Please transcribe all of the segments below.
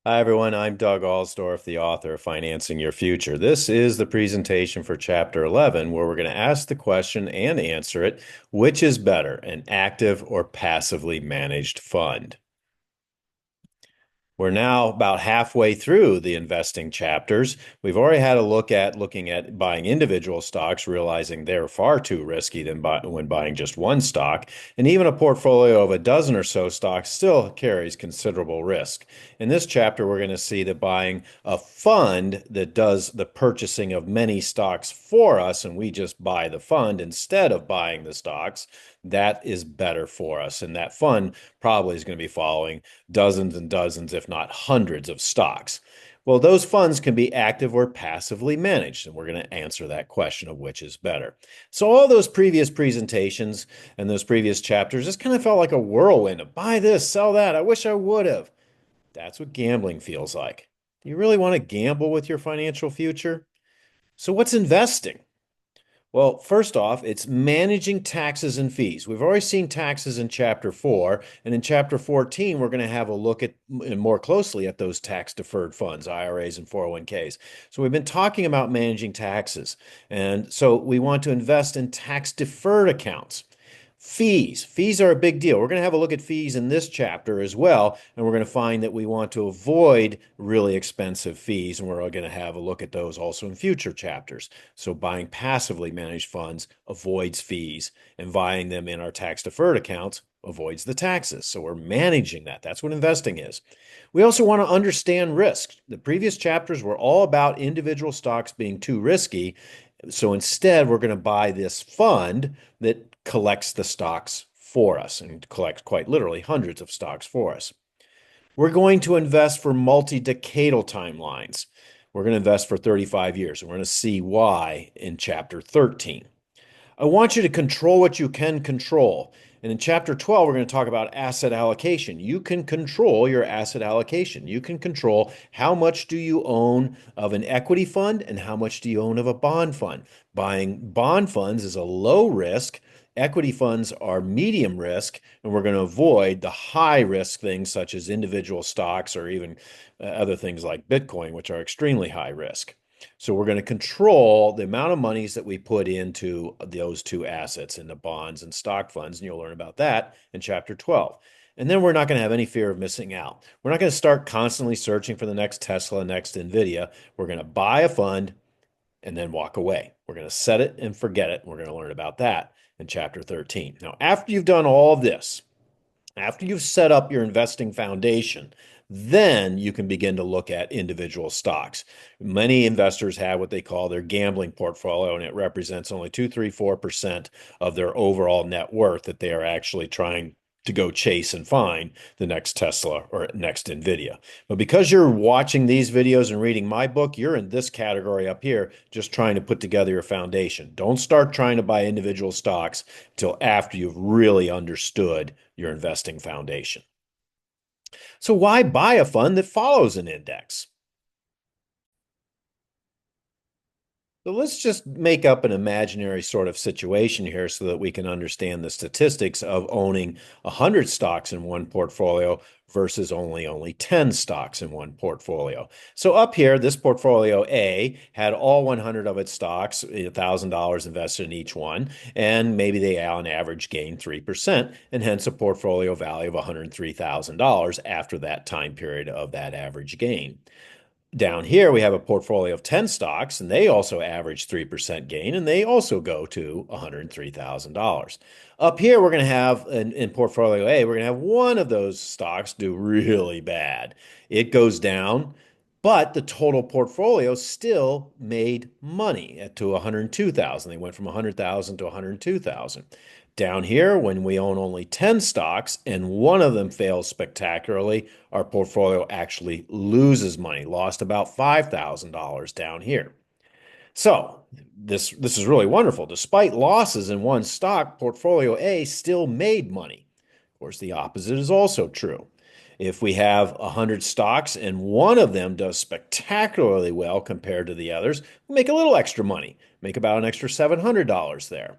Hi, everyone. I'm Doug Alsdorf, the author of Financing Your Future. This is the presentation for Chapter 11, where we're going to ask the question and answer it, which is better, an active or passively managed fund? We're now about halfway through the investing chapters. We've already had a look at looking at buying individual stocks, realizing they're far too risky when buying just one stock. And even a portfolio of a dozen or so stocks still carries considerable risk. In this chapter, we're going to see that buying a fund that does the purchasing of many stocks for us, and we just buy the fund instead of buying the stocks, that is better for us. And that fund probably is going to be following dozens and dozens, if not hundreds of stocks. Well, those funds can be active or passively managed, and we're going to answer that question of which is better. So all those previous presentations and those previous chapters just kind of felt like a whirlwind of buy this, sell that. I wish I would have. That's what gambling feels like. Do you really want to gamble with your financial future? So what's investing? Well, first off, it's managing taxes and fees. We've already seen taxes in Chapter 4, and in Chapter 14, we're going to have a look at more closely at those tax-deferred funds, IRAs and 401ks. So we've been talking about managing taxes, and so we want to invest in tax-deferred accounts. Fees. Fees are a big deal. We're going to have a look at fees in this chapter as well, and we're going to find that we want to avoid really expensive fees, and we're going to have a look at those also in future chapters. So buying passively managed funds avoids fees, and buying them in our tax-deferred accounts avoids the taxes. So we're managing that. That's what investing is. We also want to understand risk. The previous chapters were all about individual stocks being too risky. So instead, we're going to buy this fund that collects the stocks for us and collects quite literally hundreds of stocks for us. We're going to invest for multi-decadal timelines. We're going to invest for 35 years, and we're going to see why in Chapter 13. I want you to control what you can control. And in Chapter 12, we're going to talk about asset allocation. You can control your asset allocation. You can control how much do you own of an equity fund and how much do you own of a bond fund. Buying bond funds is a low risk. Equity funds are medium risk, and we're going to avoid the high risk things such as individual stocks or even other things like Bitcoin, which are extremely high risk. So we're going to control the amount of monies that we put into those two assets, into bonds and stock funds, and you'll learn about that in Chapter 12. And then we're not going to have any fear of missing out. We're not going to start constantly searching for the next Tesla, next Nvidia. We're going to buy a fund and then walk away. We're going to set it and forget it. We're going to learn about that in Chapter 13. Now, after you've done all of this, after you've set up your investing foundation, then you can begin to look at individual stocks. Many investors have what they call their gambling portfolio, and it represents only 2, 3, 4% of their overall net worth that they are actually trying to go chase and find the next Tesla or next Nvidia. But because you're watching these videos and reading my book, you're in this category up here, just trying to put together your foundation. Don't start trying to buy individual stocks until after you've really understood your investing foundation. So why buy a fund that follows an index? So let's just make up an imaginary sort of situation here so that we can understand the statistics of owning 100 stocks in one portfolio versus only 10 stocks in one portfolio. So up here, this portfolio A had all 100 of its stocks, $1,000 invested in each one, and maybe they on average gained 3%, and hence a portfolio value of $103,000 after that time period of that average gain. Down here, we have a portfolio of 10 stocks, and they also average 3% gain, and they also go to $103,000. Up here, we're going to have, in portfolio A, we're going to have one of those stocks do really bad. It goes down, but the total portfolio still made money at to 102,000. They went from 100,000 to 102,000. Down here, when we own only 10 stocks and one of them fails spectacularly, our portfolio actually loses money, lost about $5,000 down here. So this is really wonderful. Despite losses in one stock, portfolio A still made money. Of course, the opposite is also true. If we have 100 stocks and one of them does spectacularly well compared to the others, we'll make a little extra money, make about an extra $700 there.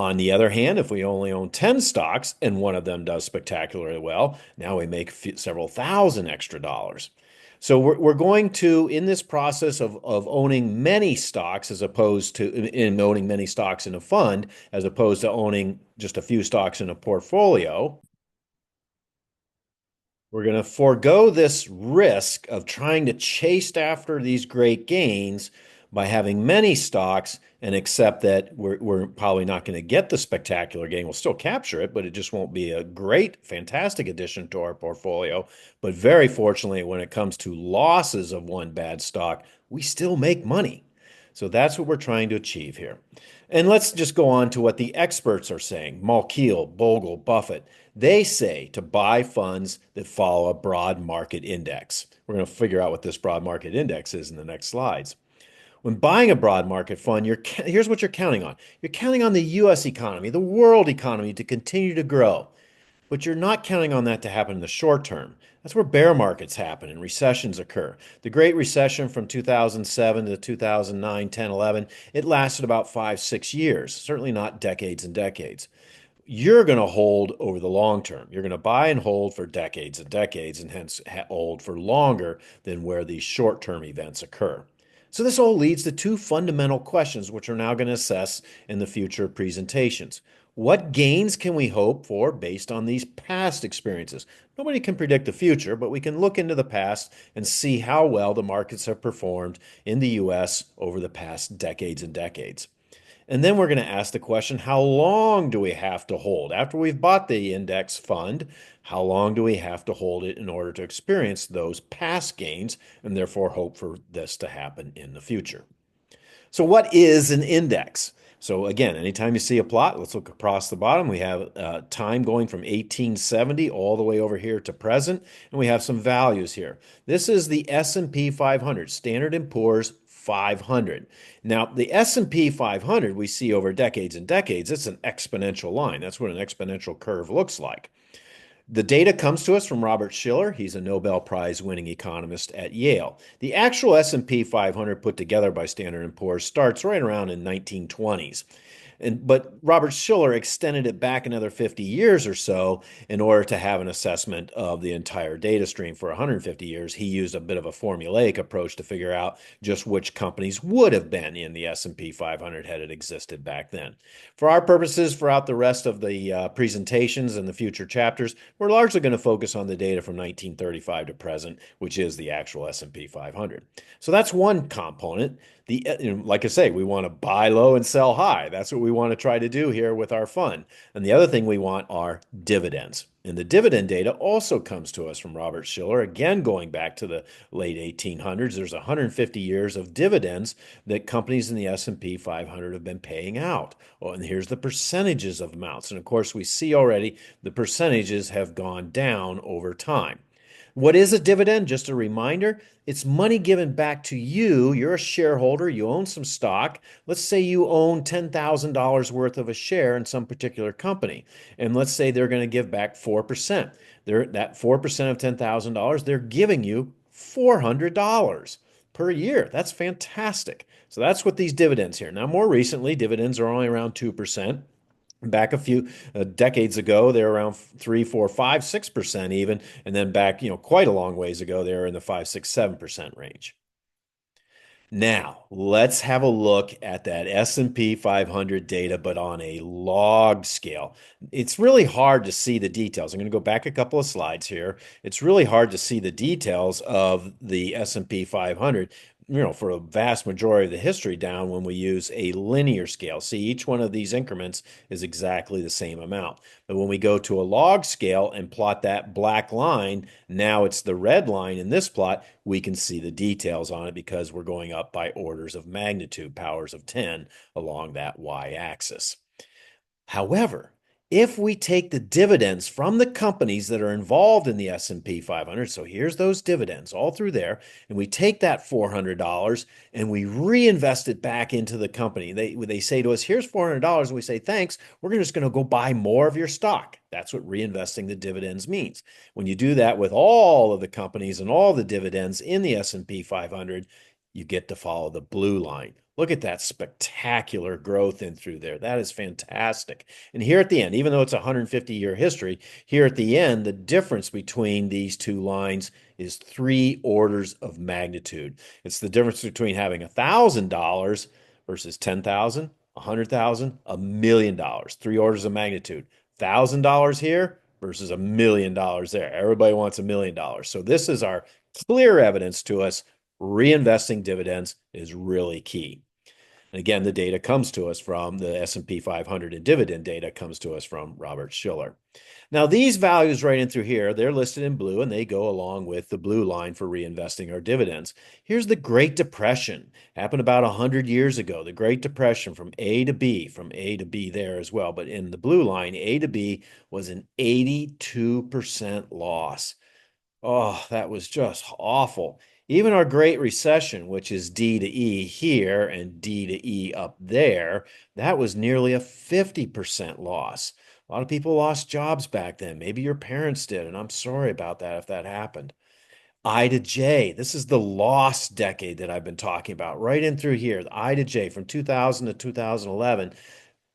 On the other hand, if we only own 10 stocks and one of them does spectacularly well, now we make several thousand extra dollars. So we're going to, in this process of owning many stocks as opposed to in owning many stocks in a fund, as opposed to owning just a few stocks in a portfolio, we're going to forego this risk of trying to chase after these great gains by having many stocks and accept that we're probably not going to get the spectacular gain. We'll still capture it, but it just won't be a great, fantastic addition to our portfolio. But very fortunately, when it comes to losses of one bad stock, we still make money. So that's what we're trying to achieve here. And let's just go on to what the experts are saying. Malkiel, Bogle, Buffett. They say to buy funds that follow a broad market index. We're going to figure out what this broad market index is in the next slides. When buying a broad market fund, here's what you're counting on. You're counting on the US economy, the world economy to continue to grow. But you're not counting on that to happen in the short term. That's where bear markets happen and recessions occur. The Great Recession from 2007 to 2009, 10, 11, it lasted about 5, 6 years, certainly not decades and decades. You're going to hold over the long term. You're going to buy and hold for decades and decades, and hence hold for longer than where these short term events occur. So, this all leads to two fundamental questions, which we're now going to assess in the future presentations. What gains can we hope for based on these past experiences? Nobody can predict the future, but we can look into the past and see how well the markets have performed in the US over the past decades and decades. And then we're going to ask the question, how long do we have to hold? After we've bought the index fund, how long do we have to hold it in order to experience those past gains and therefore hope for this to happen in the future? So what is an index? So again, anytime you see a plot, let's look across the bottom. We have time going from 1870 all the way over here to present, and we have some values here. This is the S&P 500, Standard & Poor's 500. Now, the S&P 500 we see over decades and decades, it's an exponential line. That's what an exponential curve looks like. The data comes to us from Robert Shiller. He's a Nobel Prize winning economist at Yale. The actual S&P 500 put together by Standard & Poor's starts right around in 1920s. But Robert Shiller extended it back another 50 years or so in order to have an assessment of the entire data stream for 150 years. He used a bit of a formulaic approach to figure out just which companies would have been in the S&P 500 had it existed back then. For our purposes, throughout the rest of the presentations and the future chapters, we're largely going to focus on the data from 1935 to present, which is the actual S&P 500. So that's one component. Like I say, we want to buy low and sell high. That's what we want to try to do here with our fund. And the other thing we want are dividends. And the dividend data also comes to us from Robert Shiller, again going back to the late 1800s. There's 150 years of dividends that companies in the S&P 500 have been paying out. Oh, and here's the percentages of amounts. And of course, we see already the percentages have gone down over time. What is a dividend? Just a reminder, it's money given back to you. You're a shareholder, you own some stock. Let's say you own $10,000 worth of a share in some particular company. And let's say they're going to give back 4%. That 4% of $10,000, they're giving you $400 per year. That's fantastic. So that's what these dividends here. Now, more recently, dividends are only around 2%. Back a few decades ago, they were around 3, 4, 5, 6% even, and then back, quite a long ways ago, they were in the 5, 6, 7% range. Now, let's have a look at that S&P 500 data, but on a log scale. It's really hard to see the details. I'm going to go back a couple of slides here. It's really hard to see the details of the S&P 500, for a vast majority of the history down when we use a linear scale. See, each one of these increments is exactly the same amount. But when we go to a log scale and plot that black line, now it's the red line in this plot, we can see the details on it because we're going up by orders of magnitude, powers of 10 along that y-axis. However, if we take the dividends from the companies that are involved in the S&P 500, so here's those dividends all through there, and we take that $400 and we reinvest it back into the company. They say to us, here's $400, and we say, thanks, we're just going to go buy more of your stock. That's what reinvesting the dividends means. When you do that with all of the companies and all the dividends in the S&P 500, you get to follow the blue line. Look at that spectacular growth in through there. That is fantastic. And here at the end, even though it's a 150-year history, here at the end, the difference between these two lines is three orders of magnitude. It's the difference between having $1,000 versus 10,000, 100,000, $1 million. Three orders of magnitude. $1,000 here versus $1 million there. Everybody wants $1 million. So this is our clear evidence to us reinvesting dividends is really key. And again, the data comes to us from the S&P 500, and dividend data comes to us from Robert Schiller. Now, these values right in through here, they're listed in blue, and they go along with the blue line for reinvesting our dividends. Here's the Great Depression. Happened about 100 years ago. The Great Depression from A to B, from A to B there as well. But in the blue line, A to B was an 82% loss. Oh, that was just awful. Even our Great Recession, which is D to E here and D to E up there, that was nearly a 50% loss. A lot of people lost jobs back then. Maybe your parents did, and I'm sorry about that if that happened. I to J, this is the lost decade that I've been talking about, right in through here. The I to J from 2000 to 2011.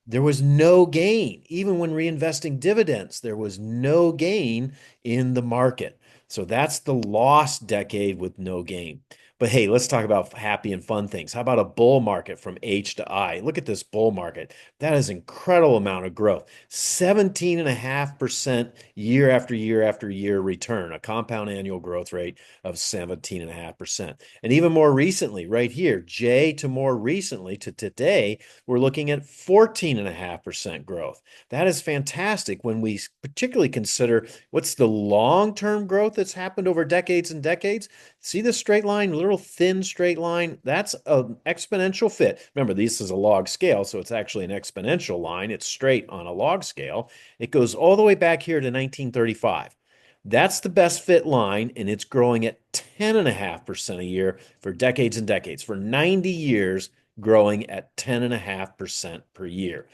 There was no gain. Even when reinvesting dividends, there was no gain in the market. So that's the lost decade with no gain. But hey, let's talk about happy and fun things. How about a bull market from H to I? Look at this bull market. That is an incredible amount of growth. 17.5% year after year after year return, a compound annual growth rate of 17.5%. And even more recently, right here, J to more recently to today, we're looking at 14.5% growth. That is fantastic when we particularly consider what's the long-term growth that's happened over decades and decades. See this straight line, little thin straight line? That's an exponential fit. Remember, this is a log scale, so it's actually an exponential line. It's straight on a log scale. It goes all the way back here to 1935. That's the best fit line, and it's growing at 10.5% a year for decades and decades. For 90 years, growing at 10.5% per year.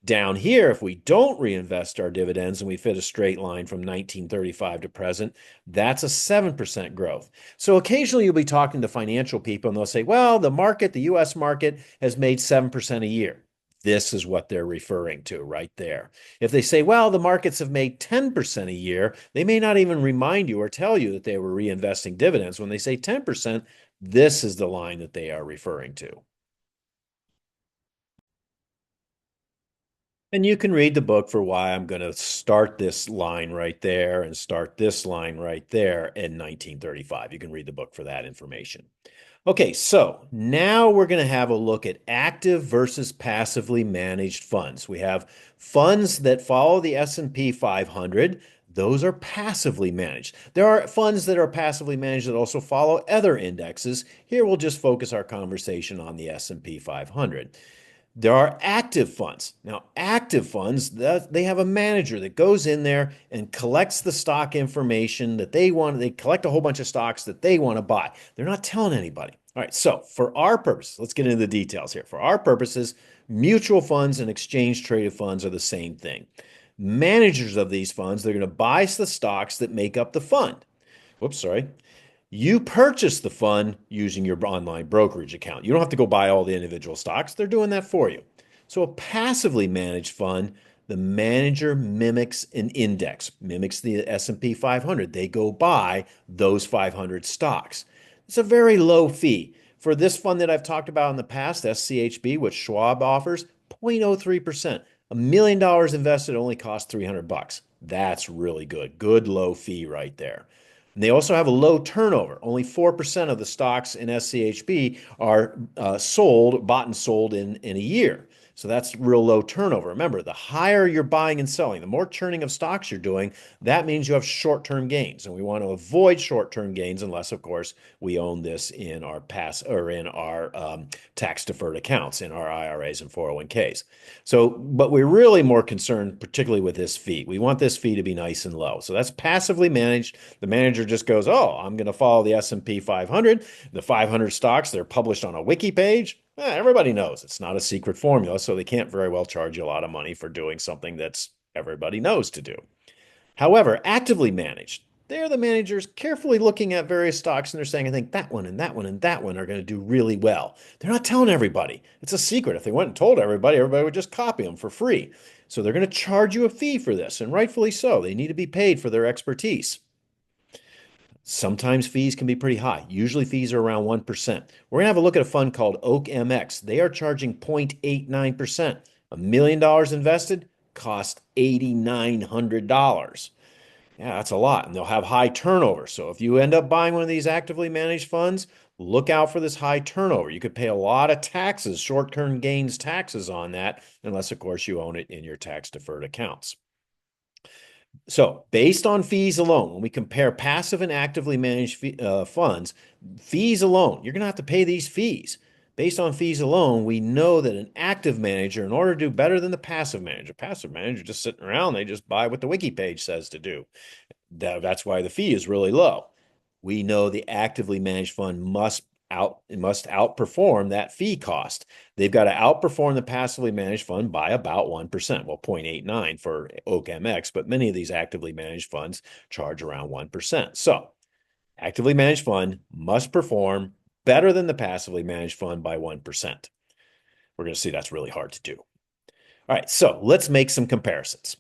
Down here, if we don't reinvest our dividends and we fit a straight line from 1935 to present, that's a 7% growth. So occasionally you'll be talking to financial people and they'll say, well, the market, the US market has made 7% a year. This is what they're referring to right there. If they say, well, the markets have made 10% a year, they may not even remind you or tell you that they were reinvesting dividends. When they say 10%, this is the line that they are referring to. And you can read the book for why I'm going to start this line right there and start this line right there in 1935. You can read the book for that information. Okay, so now we're going to have a look at active versus passively managed funds. We have funds that follow the S&P 500. Those are passively managed. There are funds that are passively managed that also follow other indexes. Here we'll just focus our conversation on the S&P 500. There are active funds. Now, active funds, they have a manager that goes in there and collects the stock information that they want. They collect a whole bunch of stocks that they want to buy. They're not telling anybody. All right, so for our purposes, let's get into the details here. For our purposes, mutual funds and exchange traded funds are the same thing. Managers of these funds, they're going to buy the stocks that make up the fund. Whoops, sorry. You purchase the fund using your online brokerage account. You don't have to go buy all the individual stocks. They're doing that for you. So a passively managed fund, the manager mimics an index, mimics the S&P 500. They go buy those 500 stocks. It's a very low fee. For this fund that I've talked about in the past, SCHB, which Schwab offers, 0.03%. $1 million invested only costs 300 bucks. That's really good. Good low fee right there. And they also have a low turnover. Only 4% of the stocks in SCHB are bought and sold in a year. So that's real low turnover. Remember, the higher you're buying and selling, the more churning of stocks you're doing, that means you have short-term gains. And we want to avoid short-term gains unless, of course, we own this in our tax-deferred accounts, in our IRAs and 401ks. So, but we're really more concerned, particularly with this fee. We want this fee to be nice and low. So that's passively managed. The manager just goes, oh, I'm going to follow the S&P 500. The 500 stocks, they're published on a wiki page. Everybody knows it's not a secret formula, so they can't very well charge you a lot of money for doing something that's everybody knows to do. However, actively managed, They're the managers carefully looking at various stocks and they're saying, I think that one and that one and that one are going to do really well. They're not telling everybody. It's a secret. If they went and told everybody, everybody would just copy them for free. So they're going to charge you a fee for this, and rightfully so. They need to be paid for their expertise. Sometimes fees can be pretty high. Usually fees are around 1%. We're going to have a look at a fund called Oak MX. They are charging 0.89%. $1 million invested cost $8,900. Yeah, that's a lot. And they'll have high turnover. So if you end up buying one of these actively managed funds, look out for this high turnover. You could pay a lot of taxes, short-term gains taxes on that, unless, of course, you own it in your tax-deferred accounts. So, based on fees alone, when we compare passive and actively managed funds, fees alone, you're going to have to pay these fees. Based on fees alone, we know that an active manager, in order to do better than the passive manager just sitting around, they just buy what the wiki page says to do. That's why the fee is really low. We know the actively managed fund must outperform that fee cost. They've got to outperform the passively managed fund by about 1%. Well, 0.89 for OakMX, but many of these actively managed funds charge around 1%. So, actively managed fund must perform better than the passively managed fund by 1%. We're going to see that's really hard to do. All right, so let's make some comparisons.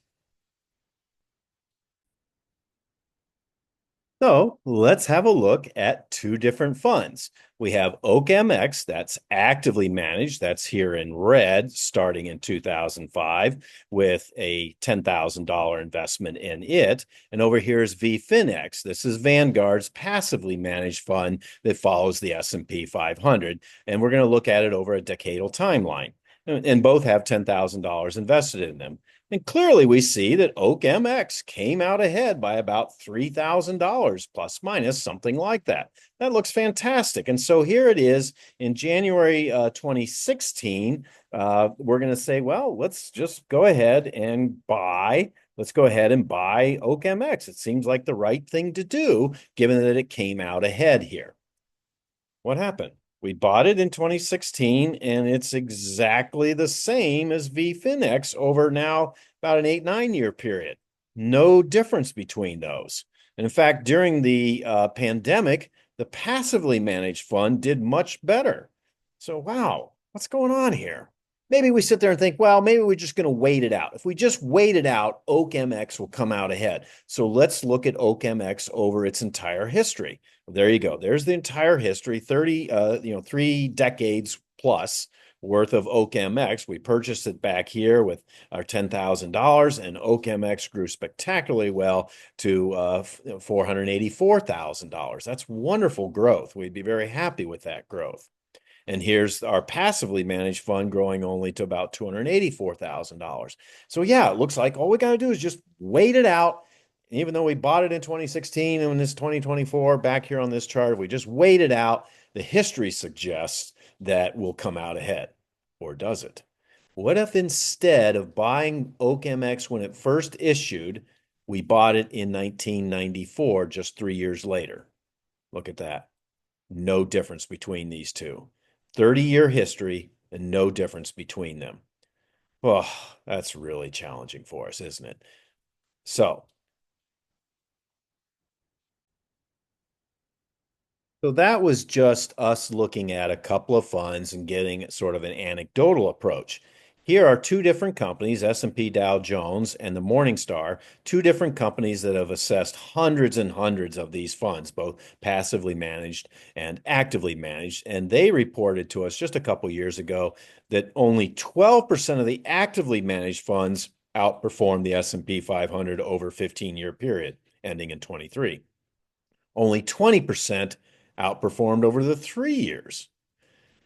So let's have a look at two different funds. We have OakMX, that's actively managed. That's here in red, starting in 2005, with a $10,000 investment in it. And over here is VFinX. This is Vanguard's passively managed fund that follows the S&P 500. And we're going to look at it over a decadal timeline. And both have $10,000 invested in them. And clearly we see that Oak MX came out ahead by about $3,000 plus minus something like that. That looks fantastic. And so here it is in January 2016. We're going to say, well, let's just go ahead and buy. Let's go ahead and buy Oak MX. It seems like the right thing to do, given that it came out ahead here. What happened? We bought it in 2016, and it's exactly the same as VFinX over now about an 8-9 year period. No difference between those. And in fact, during the pandemic, the passively managed fund did much better. So, wow, what's going on here? Maybe we sit there and think, well, maybe we're just going to wait it out. If we just wait it out, Oak MX will come out ahead. So let's look at Oak MX over its entire history. There you go. There's the entire history, 3 decades plus worth of Oak MX. We purchased it back here with our $10,000, and Oak MX grew spectacularly well to $484,000. That's wonderful growth. We'd be very happy with that growth. And here's our passively managed fund growing only to about $284,000. So yeah, it looks like all we got to do is just wait it out. Even though we bought it in 2016 and it's 2024 back here on this chart, if we just wait it out, the history suggests that we'll come out ahead. Or does it? What if instead of buying Oak MX when it first issued, we bought it in 1994, just 3 years later? Look at that. No difference between these two. 30-year history and no difference between them. Oh, that's really challenging for us, isn't it? So that was just us looking at a couple of funds and getting sort of an anecdotal approach. Here are two different companies, S&P Dow Jones and the Morningstar, two different companies that have assessed hundreds and hundreds of these funds, both passively managed and actively managed. And they reported to us just a couple years ago that only 12% of the actively managed funds outperformed the S&P 500 over a 15-year period, ending in 23. Only 20% outperformed over the 3 years.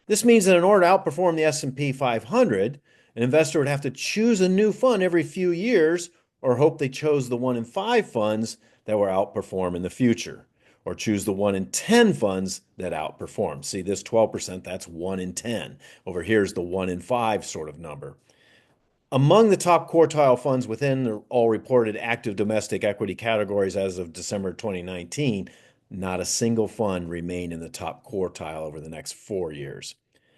This means that in order to outperform the S&P 500, an investor would have to choose a new fund every few years or hope they chose the 1 in 5 funds that will outperform in the future, or choose the 1 in 10 funds that outperform. See, this 12%, that's 1 in 10. Over here is the 1 in 5 sort of number. Among the top quartile funds within the all reported active domestic equity categories as of December 2019, not a single fund remained in the top quartile over the next 4 years.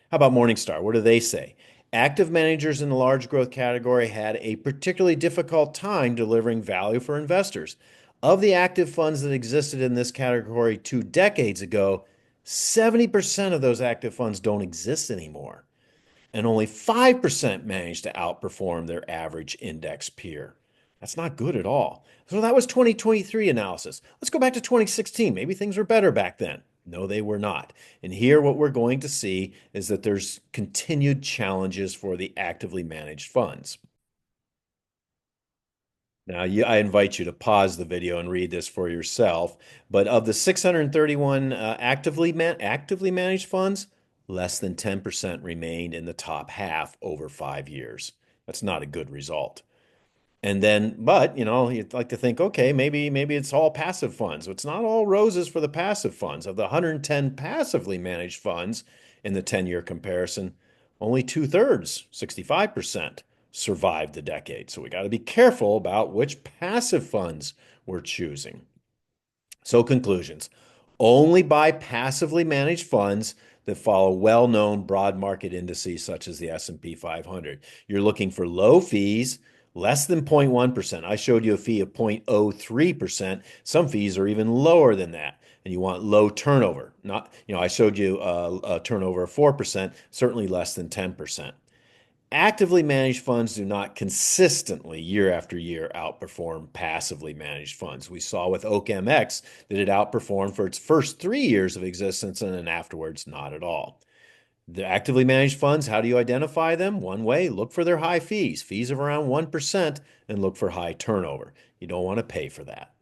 How about Morningstar? What do they say? Active managers in the large growth category had a particularly difficult time delivering value for investors. Of the active funds that existed in this category 2 decades ago, 70% of those active funds don't exist anymore, and only 5% managed to outperform their average index peer. That's not good at all. So that was 2023 analysis. Let's go back to 2016. Maybe things were better back then. No, they were not. And here, what we're going to see is that there's continued challenges for the actively managed funds. Now, I invite you to pause the video and read this for yourself. But of the 631 actively managed funds, less than 10% remained in the top half over 5 years. That's not a good result. And then, but you'd like to think, okay, maybe it's all passive funds. It's not all roses for the passive funds. Of the 110 passively managed funds in the 10-year comparison, only two-thirds, 65%, survived the decade. So we got to be careful about which passive funds we're choosing. So conclusions. Only buy passively managed funds that follow well-known broad market indices such as the S&P 500. You're looking for low fees, less than 0.1%. I showed you a fee of 0.03%. Some fees are even lower than that. And you want low turnover. Not, I showed you a turnover of 4%, certainly less than 10%. Actively managed funds do not consistently, year after year, outperform passively managed funds. We saw with OakMX that it outperformed for its first 3 years of existence and then afterwards, not at all. The actively managed funds, how do you identify them? One way, look for their high fees, fees of around 1%, and look for high turnover. You don't want to pay for that.